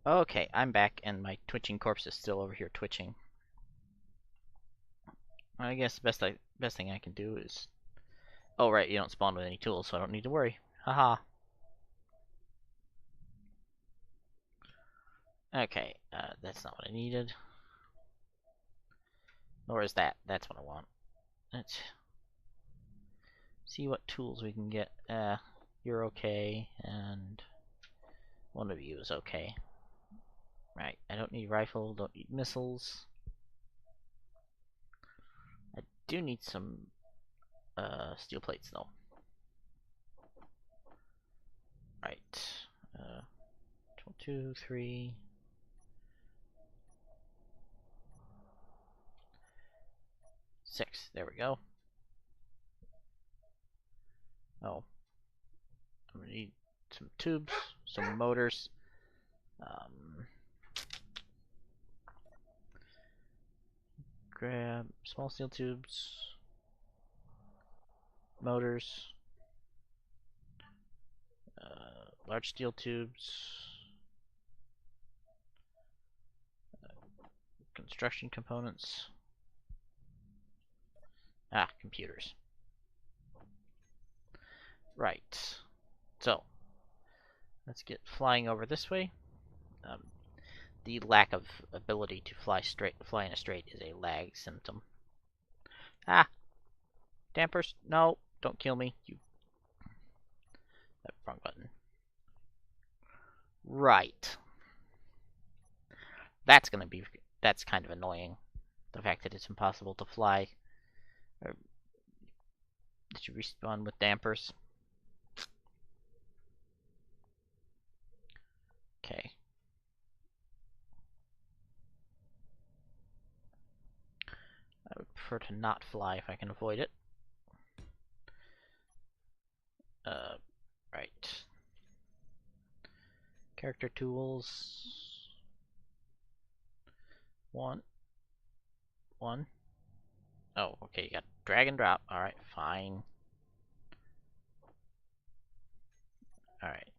Okay, I'm back, and my twitching corpse is still over here twitching. I guess the best thing I can do is... Oh, right, you don't spawn with any tools, so I don't need to worry. Haha. Okay, that's not what I needed. Nor is that. That's what I want. Let's see what tools we can get. You're okay, and one of you is okay. Right, I don't need rifle, don't need missiles. I do need some steel plates, though. Right. 2, 3... 6. There we go. Oh. I'm gonna need some tubes, some motors. Grab small steel tubes, motors, large steel tubes, construction components. Computers. Right. So, let's get flying over this way. The lack of ability to fly in a straight is a lag symptom. Dampers, no, don't kill me. You. Wrong button. Right. That's kind of annoying. The fact that it's impossible to fly. Did you respawn with dampers? Okay. I would prefer to not fly if I can avoid it. Right. Character tools. One. Oh, okay, you got drag and drop. Alright, fine. Alright.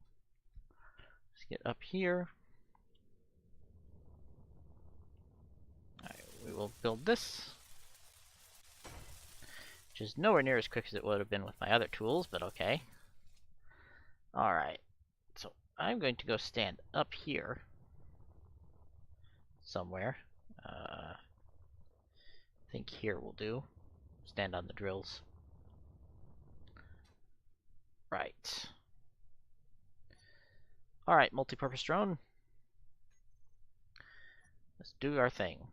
Let's get up here. Alright, we will build this. Which is nowhere near as quick as it would have been with my other tools, but okay. Alright. So, I'm going to go stand up here. Somewhere. I think here will do. Stand on the drills. Right. Alright, multi-purpose drone. Let's do our thing.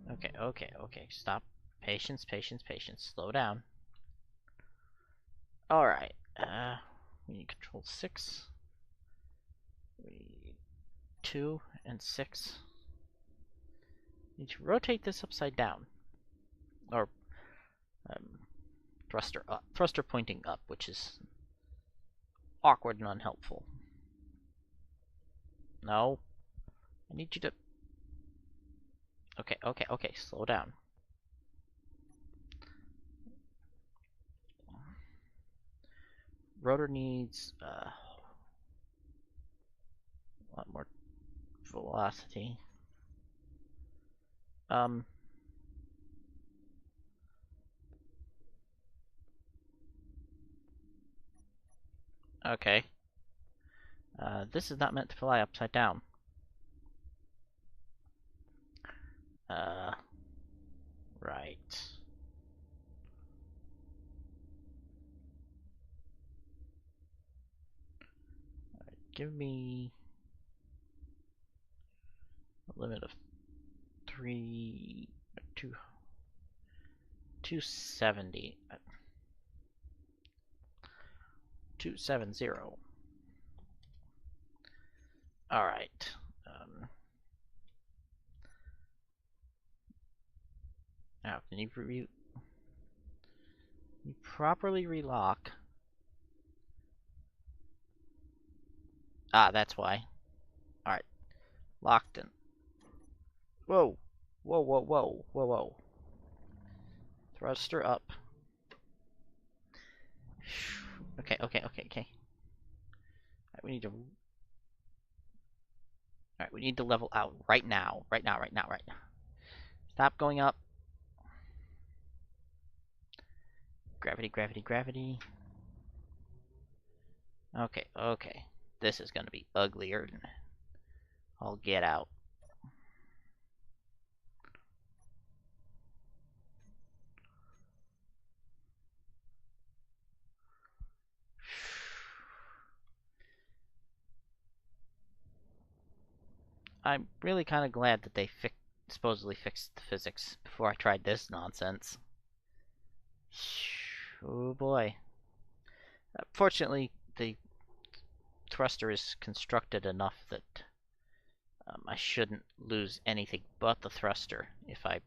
Okay. Stop. Patience. Slow down. Alright. We need control 6. We need 2 and 6. Need to rotate this upside down. Or thruster up. Thruster pointing up, which is awkward and unhelpful. No. I need you to... Okay. Slow down. Rotor needs a lot more velocity. Okay. This is not meant to fly upside down. Right. Alright, give me a limit of 270. 270. Alright. Now, can you properly relock? That's why. Alright. Locked in. Whoa. Whoa. Thruster up. Okay, okay, okay, okay. Alright, we need to... Alright, we need to level out right now. Right now, right now, right now. Stop going up. Gravity, gravity, gravity. Okay, okay. This is gonna be uglier than I'll get out. I'm really kind of glad that they supposedly fixed the physics before I tried this nonsense. Oh boy. Fortunately, the thruster is constructed enough that I shouldn't lose anything but the thruster if I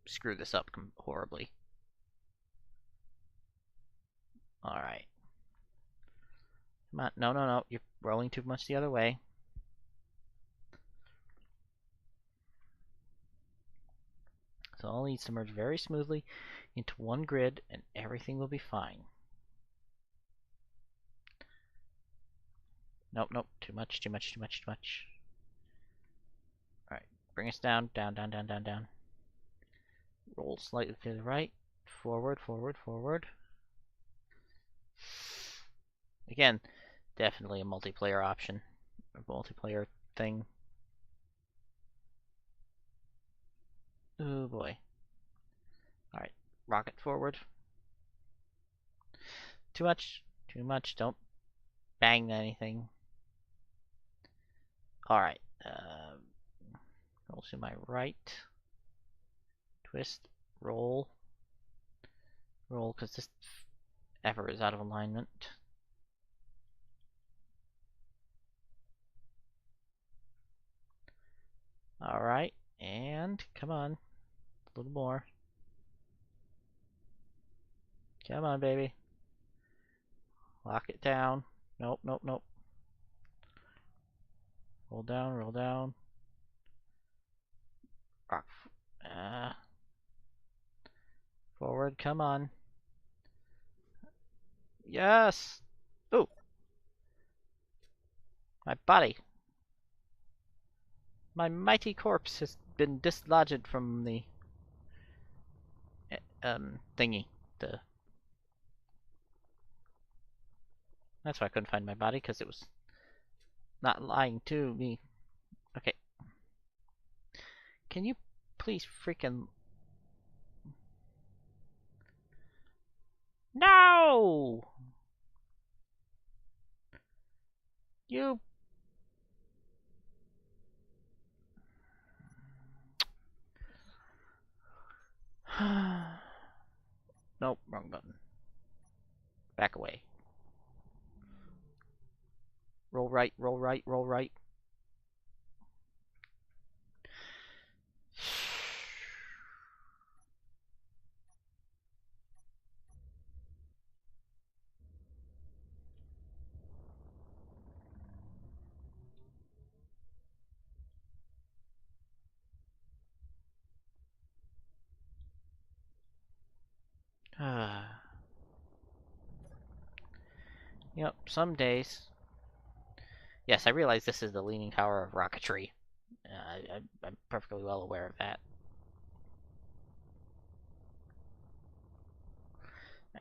screw this up horribly. Alright. Come on. No, no, no. You're rolling too much the other way. So it all needs to merge very smoothly into one grid and everything will be fine. Nope, nope. Too much, too much, too much, too much. Alright. Bring us down, down, down, down, down, down. Roll slightly to the right. Forward, forward, forward. Again, definitely a multiplayer option. A multiplayer thing. Oh boy. Alright. Rocket forward. Too much. Too much. Don't bang anything. Alright. Roll to my right. Twist. Roll. Roll, because this ever is out of alignment. Alright. And, come on. A little more. Come on, baby. Lock it down. Nope, nope, nope. Roll down, roll down. Rock. Forward, come on. Yes! Ooh! My body! My mighty corpse has been dislodged from the thingy. That's why I couldn't find my body, because it was not lying to me. Okay. Can you please freaking... No! You... Nope, wrong button. Back away. Roll right, roll right, roll right. Yep, some days. Yes, I realize this is the Leaning Tower of Rocketry. I'm perfectly well aware of that.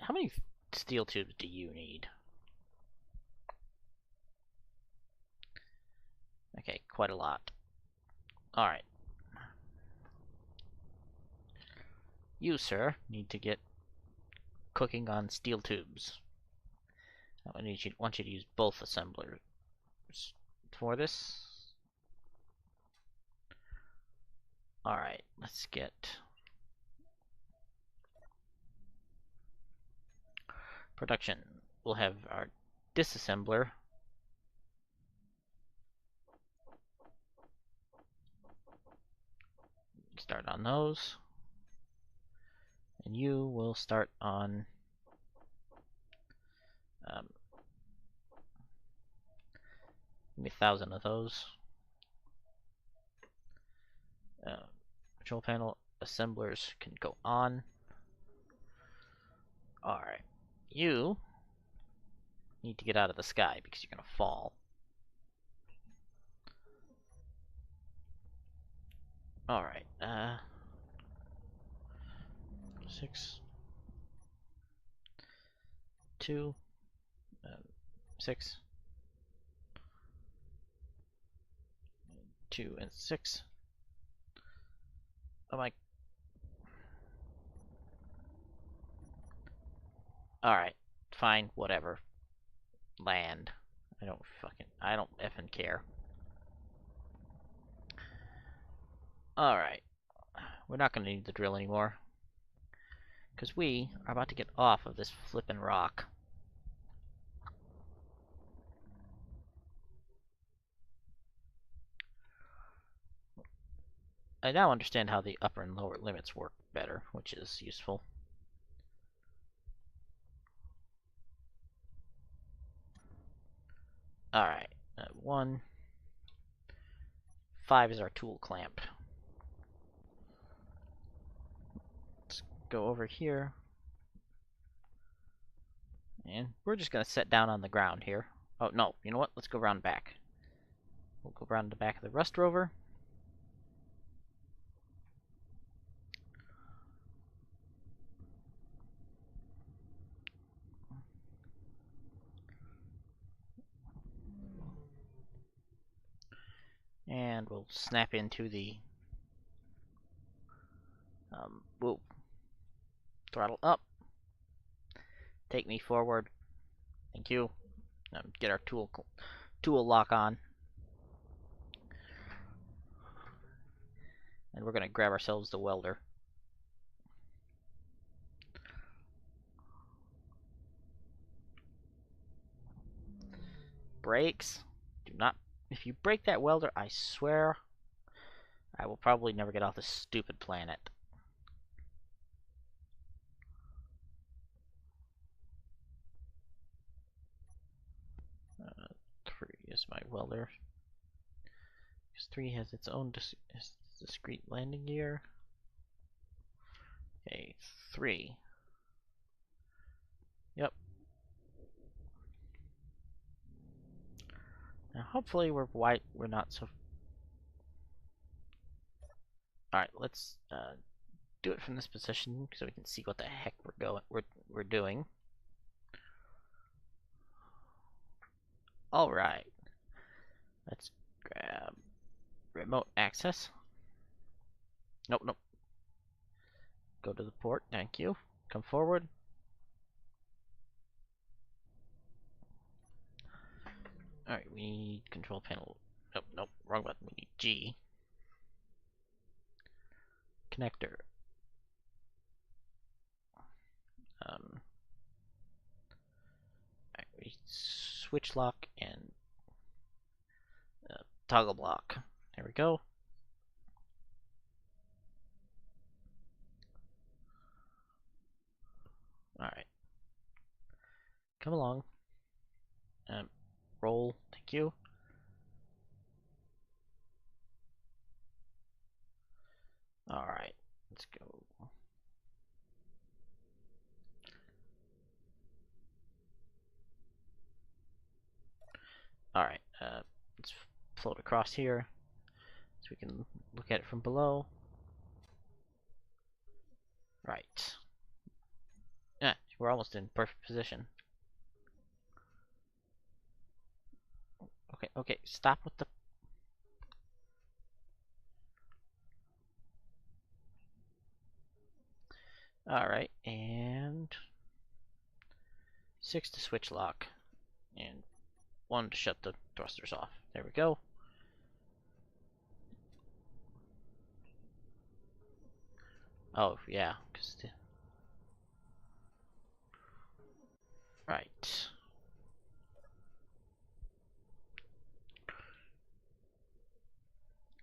How many steel tubes do you need? Okay, quite a lot. Alright. You, sir, need to get cooking on steel tubes. I want you to use both assemblers for this. Alright, let's get... production. We'll have our disassembler. Start on those. And you will start on... give me 1,000 of those. Control panel assemblers can go on. Alright. You need to get out of the sky because you're gonna fall. Alright, 6, 2, 6, 2, and 6. Oh my. Alright, fine, whatever. Land. I don't effing care. Alright. We're not gonna need the drill anymore. Because we are about to get off of this flippin' rock. I now understand how the upper and lower limits work better, which is useful. Alright, 1. 5 is our tool clamp. Let's go over here. And we're just going to set down on the ground here. Oh, no, you know what? Let's go around back. We'll go around the back of the Rust Rover. And we'll snap into the whoa. Throttle up. Take me forward. Thank you. Get our tool lock on. And we're going to grab ourselves the welder. Brakes. Do not. If you break that welder, I swear I will probably never get off this stupid planet. 3 is my welder. Because 3 has its own discrete landing gear. Okay, 3. Yep. Now hopefully we're not so. Alright, let's do it from this position so we can see what the heck we're doing. Alright. Let's grab remote access. Nope, nope. Go to the port, thank you. Come forward. Alright, we need control panel. Nope, nope, wrong button. We need G. Connector. Alright, we switch lock and toggle block. There we go. Alright. Come along. Roll. Thank you. Alright. Let's go. Alright. Let's float across here so we can look at it from below. Right. Yeah, we're almost in perfect position. Okay, okay, stop with the... Alright, and... 6 to switch lock. And 1 to shut the thrusters off. There we go. Oh, yeah, because the... Right.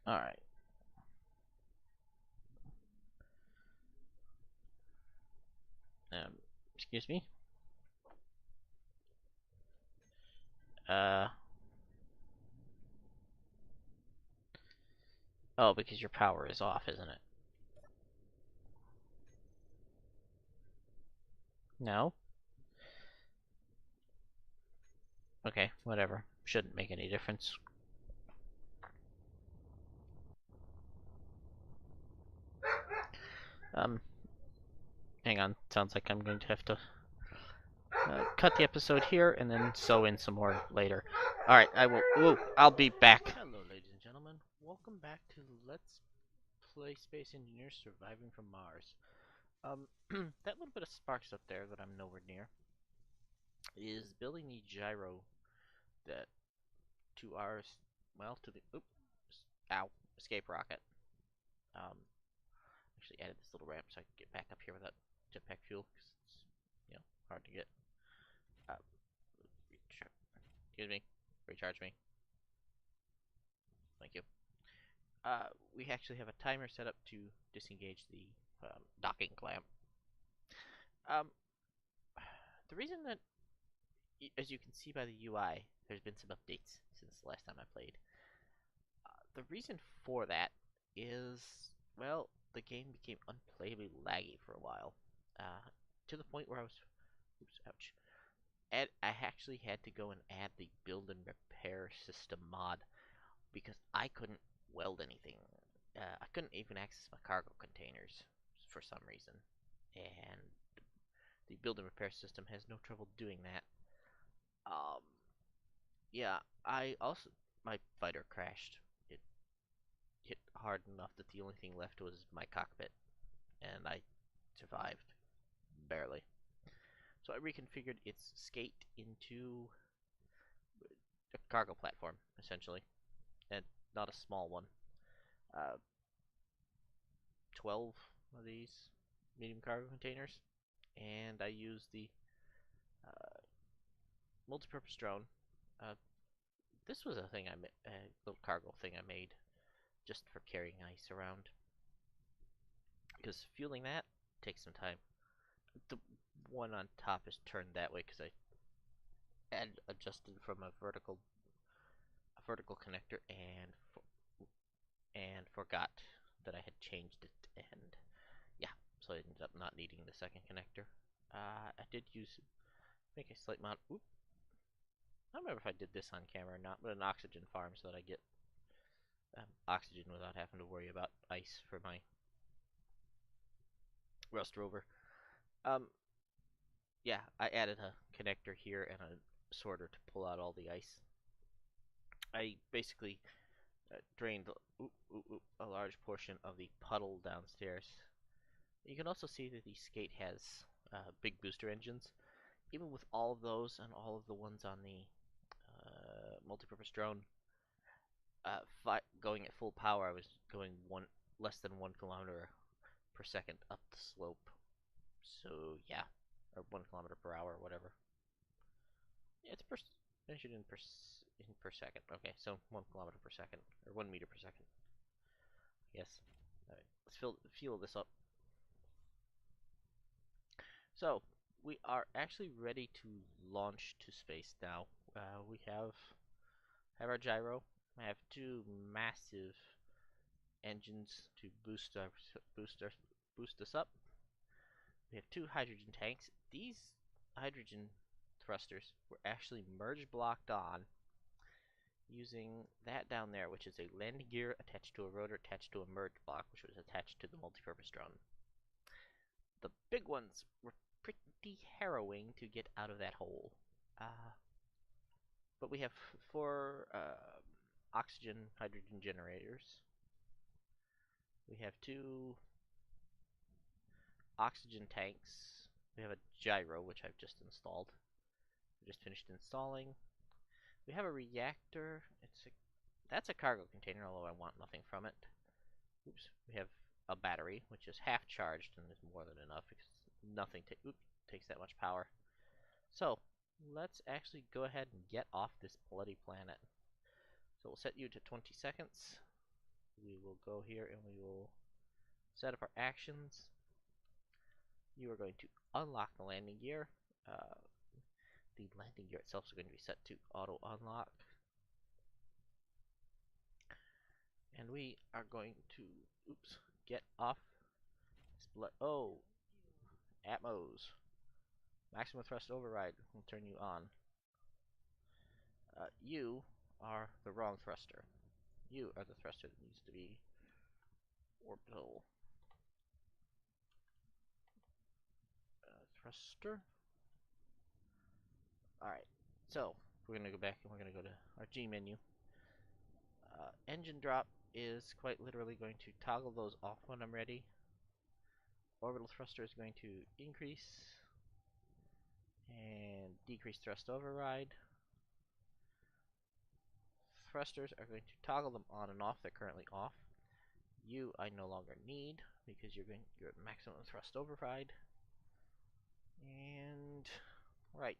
Alright. Excuse me? Oh, because your power is off, isn't it? No? Okay, whatever. Shouldn't make any difference. Um, hang on. Sounds like I'm going to have to cut the episode here and then sew in some more later. Alright, I will. Ooh, I'll be back. Hello, ladies and gentlemen. Welcome back to Let's Play Space Engineers Surviving from Mars. That little bit of sparks up there that I'm nowhere near is building the gyro that to our, well, to the, escape rocket. Actually added this little ramp so I can get back up here without jetpack fuel, because it's, hard to get. Excuse me, recharge me. Thank you. We actually have a timer set up to disengage the docking clamp. The reason that, as you can see by the UI, there's been some updates since the last time I played. The reason for that is, well, the game became unplayably laggy for a while, to the point where I was, oops, ouch, and I actually had to go and add the build and repair system mod because I couldn't weld anything. I couldn't even access my cargo containers for some reason, and the build and repair system has no trouble doing that. Yeah, I also, my fighter crashed. It hit hard enough that the only thing left was my cockpit, and I survived barely. So I reconfigured its skate into a cargo platform, essentially, and not a small one. Uh, 12 of these medium cargo containers, and I used the uh, multi-purpose drone. Uh, this was a thing I made, a little cargo thing I made just for carrying ice around, because fueling that takes some time. The one on top is turned that way because I had adjusted from a vertical connector and forgot that I had changed it, and yeah, so I ended up not needing the second connector. I did make a slight amount. Oop, I don't remember if I did this on camera or not, but an oxygen farm so that I get oxygen without having to worry about ice for my Rust rover. Um, yeah, I added a connector here and a sorter to pull out all the ice. I basically drained a large portion of the puddle downstairs. You can also see that the skate has big booster engines. Even with all of those and all of the ones on the multi-purpose drone, going at full power, I was going less than 1 kilometer per second up the slope. So yeah, or 1 kilometer per hour, or whatever. Yeah, it's measured in per second. Okay, so 1 kilometer per second or 1 meter per second. Yes. All right, let's fuel this up. So we are actually ready to launch to space now. We have our gyro. I have two massive engines to boost us up. We have two hydrogen tanks. These hydrogen thrusters were actually merge blocked on using that down there, which is a landing gear attached to a rotor attached to a merge block, which was attached to the multi-purpose drone. The big ones were pretty harrowing to get out of that hole. But we have four oxygen hydrogen generators. We have two oxygen tanks. We have a gyro, which I've just installed. We just finished installing. We have a reactor. That's a cargo container, although I want nothing from it. Oops. We have a battery, which is half charged and is more than enough because nothing takes that much power. So let's actually go ahead and get off this bloody planet. So we'll set you to 20 seconds. We will go here and we will set up our actions. You are going to unlock the landing gear. The landing gear itself is going to be set to auto unlock. And we are going to, get off this Atmos. Maximum thrust override will turn you on. You are the wrong thruster. You are the thruster that needs to be orbital thruster. Alright, so we're going to go back and we're going to go to our G menu. Engine drop is quite literally going to toggle those off when I'm ready. Orbital thruster is going to increase and decrease thrust override. Thrusters are going to toggle them on and off. They're currently off. You I no longer need because you're at maximum thrust override. And right,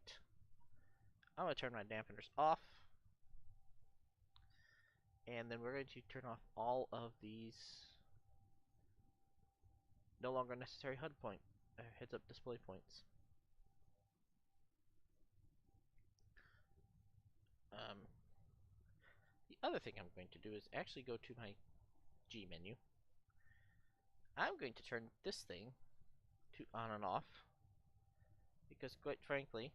I'm going to turn my dampeners off. And then we're going to turn off all of these no longer necessary HUD point, heads-up display points. The other thing I'm going to do is actually go to my G menu. I'm going to turn this thing to on and off because, quite frankly,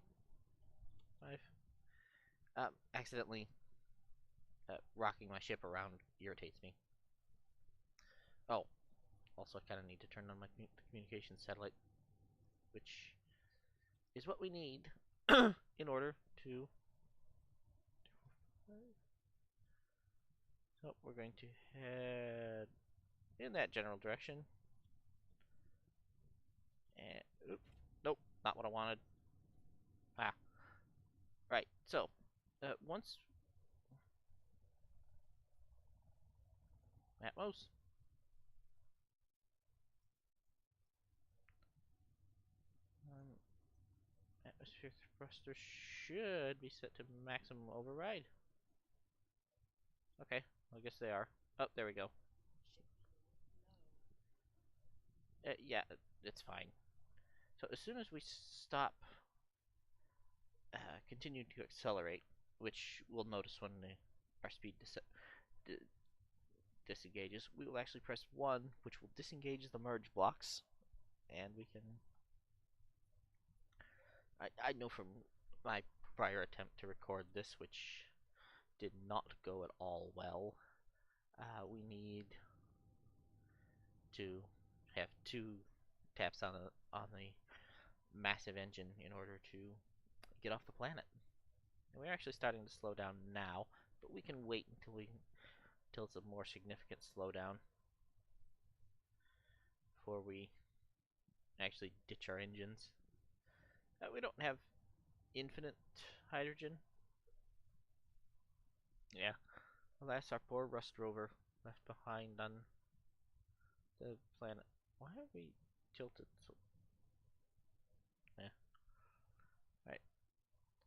I've accidentally rocking my ship around irritates me. Oh, also I kind of need to turn on my communication satellite, which is what we need in order to. So we're going to head in that general direction. And oops, nope, not what I wanted. Ah, right. So once Atmos. Atmosphere thruster should be set to maximum override. Okay, I guess they are. Oh, there we go. Yeah, it's fine. So as soon as we stop, continue to accelerate, which we'll notice when our speed disengages, we will actually press 1, which will disengage the merge blocks, and we can. I know from my prior attempt to record this, which did not go at all well. We need to have 2 taps on the massive engine in order to get off the planet. And we're actually starting to slow down now, but we can wait until it's a more significant slowdown before we actually ditch our engines. We don't have infinite hydrogen. Yeah. Alas, our poor Rust rover left behind on the planet. Why are we tilted so? Yeah. Right.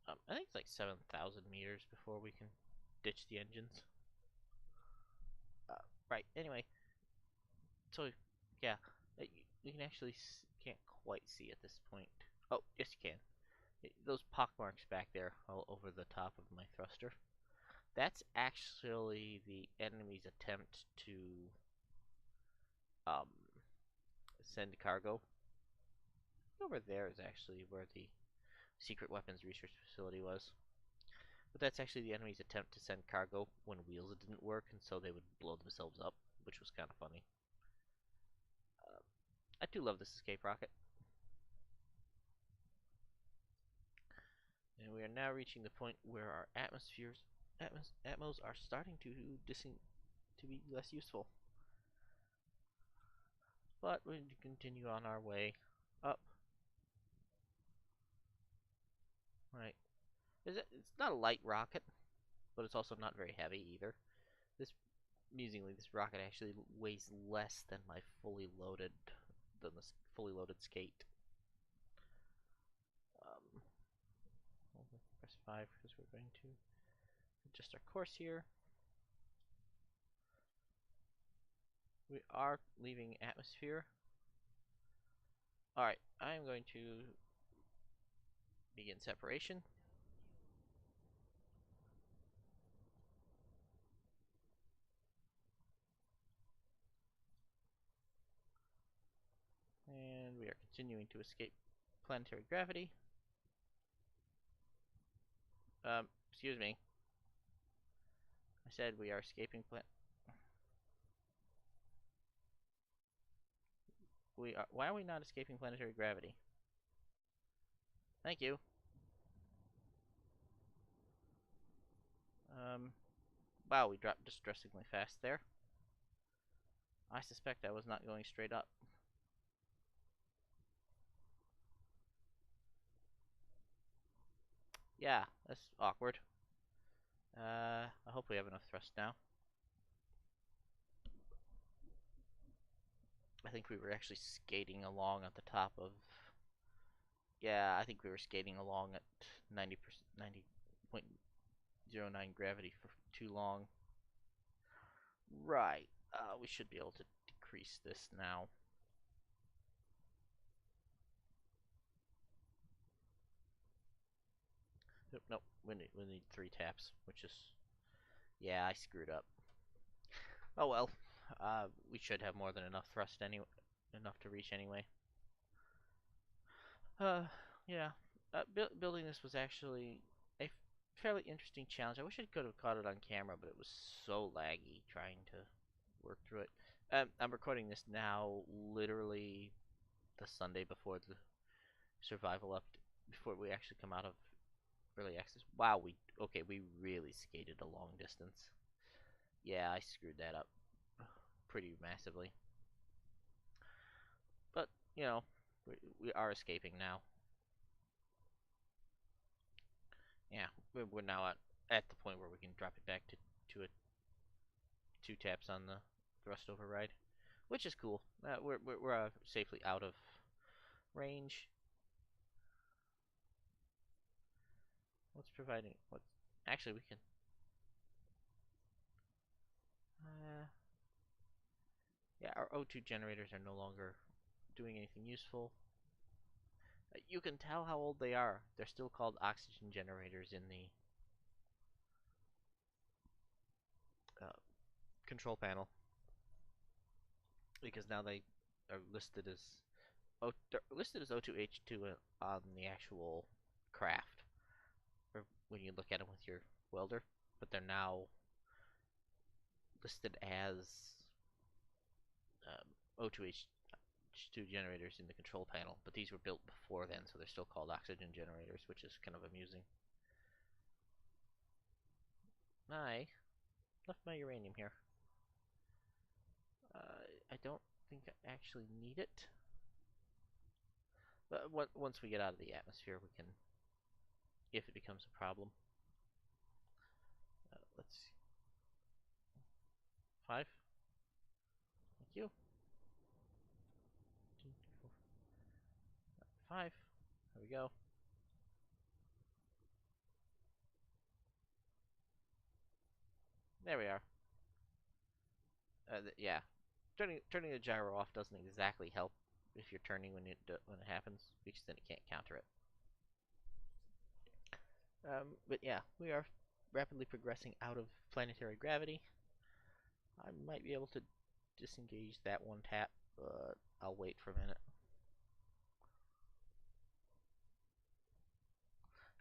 I think it's like 7,000 meters before we can ditch the engines. Right. Anyway, so yeah, you can actually can't quite see at this point. Oh, yes, you can. Those pockmarks back there, all over the top of my thruster. That's actually the enemy's attempt to send cargo. Over there is actually where the secret weapons research facility was. But that's actually the enemy's attempt to send cargo when wheels didn't work, and so they would blow themselves up, which was kind of funny. I do love this escape rocket. And we are now reaching the point where our atmos are starting to be less useful. But we need to continue on our way up. Right. It's not a light rocket, but it's also not very heavy either. Amusingly, this rocket actually weighs less than my fully loaded skate. We'll press 5 because we're going to adjust our course here. We are leaving atmosphere. Alright, I'm going to begin separation. And we are continuing to escape planetary gravity. Excuse me. I said we are escaping we are. Why are we not escaping planetary gravity? Thank you. Wow, we dropped distressingly fast there. I suspect I was not going straight up. Yeah, that's awkward. I hope we have enough thrust now. I think we were actually skating along at the top of. Yeah, I think we were skating along at 90%, 90.09 gravity for too long. Right. We should be able to decrease this now. Nope. We need 3 taps, which is. Yeah, I screwed up. Oh well. We should have more than enough thrust anyway, enough to reach anyway. Uh, yeah. Building this was actually a fairly interesting challenge. I wish I could have caught it on camera, but it was so laggy trying to work through it. I'm recording this now, literally the Sunday before the survival update, before we actually come out of early access. Wow, we really skated a long distance. Yeah, I screwed that up pretty massively. But, you know, we are escaping now. Yeah, we're now at the point where we can drop it back to a 2 taps on the thrust override, which is cool. We're safely out of range. What's providing? What? Actually, we can. Yeah, our O2 generators are no longer doing anything useful. You can tell how old they are. They're still called oxygen generators in the uh, control panel because now they are listed as they're listed as O2H2 on the actual craft, or when you look at them with your welder, but they're now listed as O2H2 generators in the control panel. But these were built before then, so they're still called oxygen generators, which is kind of amusing. I left my uranium here. I don't think I actually need it. But once we get out of the atmosphere, we can, if it becomes a problem. Let's see. 5. Thank you. 2, 3, 4, 5. There we go. There we are. Yeah. Turning the gyro off doesn't exactly help if you're turning when it happens, because then it can't counter it. But yeah, we are rapidly progressing out of planetary gravity. I might be able to disengage that 1 tap, but I'll wait for a minute.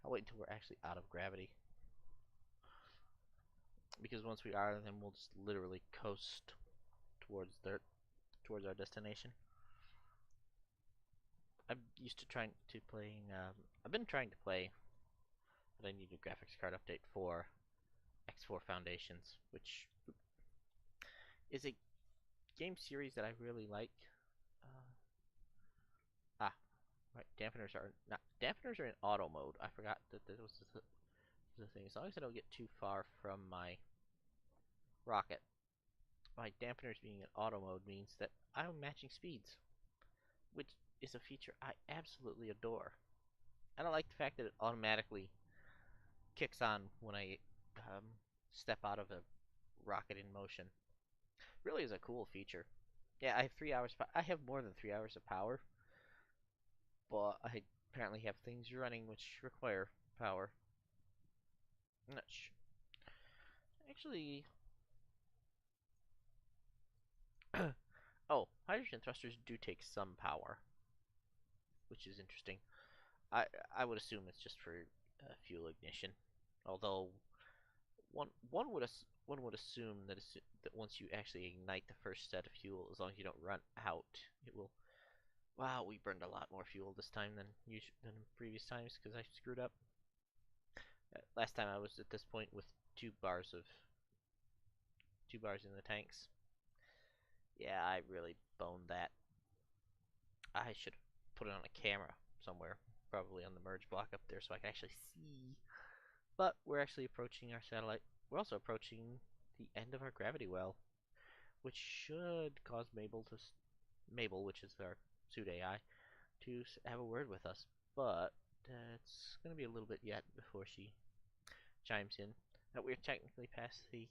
I'll wait until we're actually out of gravity. Because once we are, then we'll just literally coast towards our destination. I'm used to trying to playing. I've been trying to play, but I need a graphics card update for X4 Foundations, which is a game series that I really like. Uh, right. Dampeners are in auto mode. I forgot that this was the thing. As long as I don't get too far from my rocket, my dampeners being in auto mode means that I'm matching speeds, which is a feature I absolutely adore. I don't like the fact that it automatically kicks on when I step out of a rocket in motion. Really is a cool feature. Yeah, I have 3 hours. I have more than 3 hours of power, but I apparently have things running which require power. I'm not sure. Actually, oh, hydrogen thrusters do take some power, which is interesting. I would assume it's just for fuel ignition, although one would assume that that once you actually ignite the first set of fuel, as long as you don't run out, it will. Wow, we burned a lot more fuel this time than previous times because I screwed up. Last time I was at this point with 2 bars in the tanks. Yeah, I really boned that. I should have put it on a camera somewhere, probably on the merge block up there, so I can actually see. But we're actually approaching our satellite. We're also approaching the end of our gravity well, which should cause Mabel, which is our suit AI, to have a word with us. But it's going to be a little bit yet before she chimes in. We're technically past the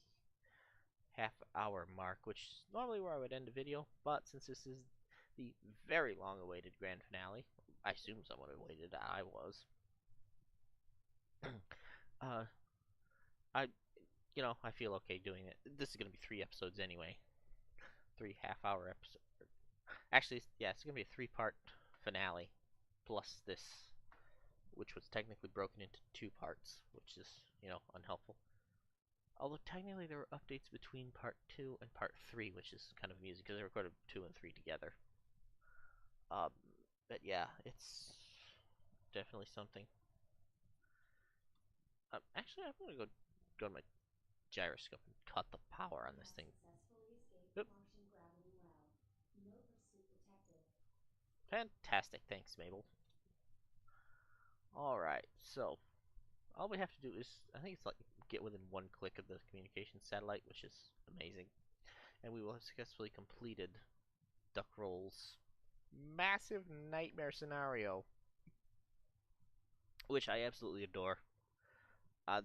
half-hour mark, which is normally where I would end a video, but since this is the very long-awaited grand finale, I assume someone had waited. I was. uh, I, I feel okay doing it. This is gonna be 3 episodes anyway. 3 half-hour episodes. Actually, yeah, it's gonna be a 3-part finale, plus this, which was technically broken into 2 parts, which is, unhelpful. Although technically there were updates between part 2 and part 3, which is kind of amusing because they recorded 2 and 3 together. Um, but yeah, it's definitely something. Actually, I'm gonna go to my gyroscope and cut the power on this thing. Oop. Fantastic, thanks, Mabel. Alright, so all we have to do is, I think it's like get within 1 click of the communication satellite, which is amazing. And we will have successfully completed Duckroll's massive nightmare scenario, which I absolutely adore.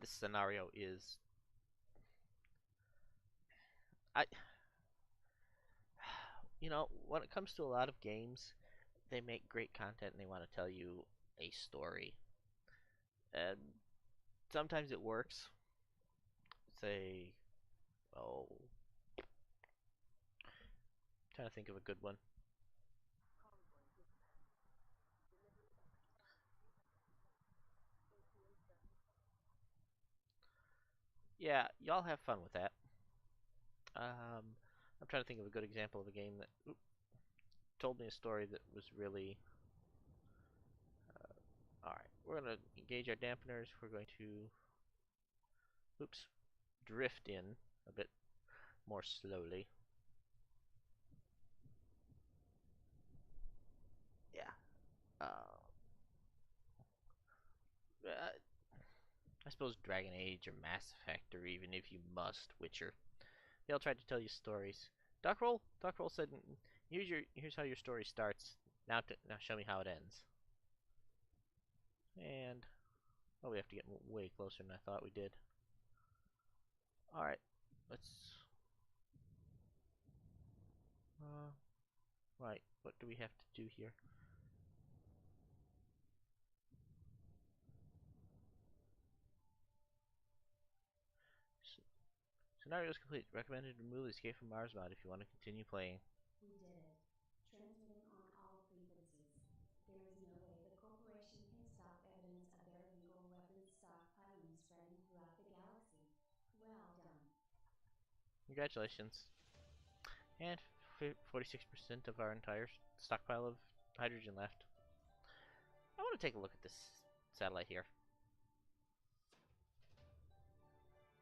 This scenario is, I, when it comes to a lot of games, they make great content and they want to tell you a story, and sometimes it works. Say, oh, I'm trying to think of a good one. Yeah, y'all have fun with that. I'm trying to think of a good example of a game that told me a story that was really. Alright, we're going to engage our dampeners. We're going to, oops, drift in a bit more slowly. Yeah. Uh, I suppose Dragon Age or Mass Effect, or even if you must, Witcher. They'll try to tell you stories. Duckroll said, here's how your story starts. Now show me how it ends. And oh, we have to get way closer than I thought we did. All right, let's. Right, what do we have to do here? Scenario is complete. Recommended remove the Escape from Mars mod if you want to continue playing. We did it. Transmitting on all frequencies. There is no way the corporation can stop evidence of their illegal weapons stockpiling spreading throughout the galaxy. Well done. Congratulations. And 46% of our entire stockpile of hydrogen left. I want to take a look at this satellite here.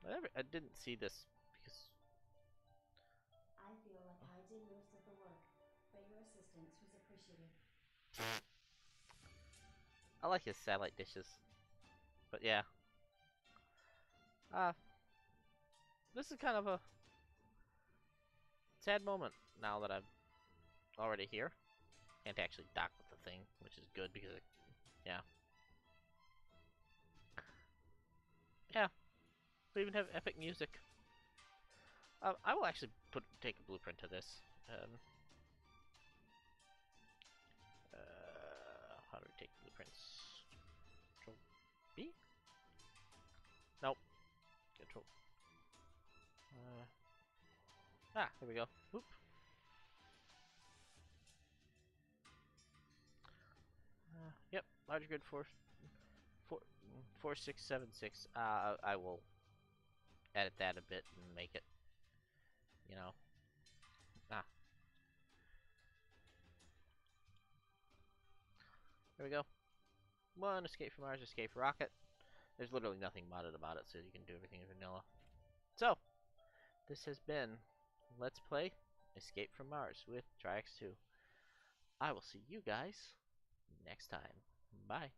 I didn't see this because I feel like I did most of the work, but your assistance was appreciated. I like his satellite dishes. But yeah. Uh, this is kind of a sad moment now that I'm already here. Can't actually dock with the thing, which is good because, yeah. Yeah, we even have epic music. I will actually take a blueprint to this. Um, how do we take blueprints? Control B? Nope. Control. Here we go. Oop. Yep. Large grid 4 6 7 6. I will edit that a bit and make it, you know. Ah, there we go. One, Escape from Mars, Escape Rocket. There's literally nothing modded about it, so you can do everything in vanilla. So, this has been Let's Play Escape from Mars with Triax 2. I will see you guys next time. Bye.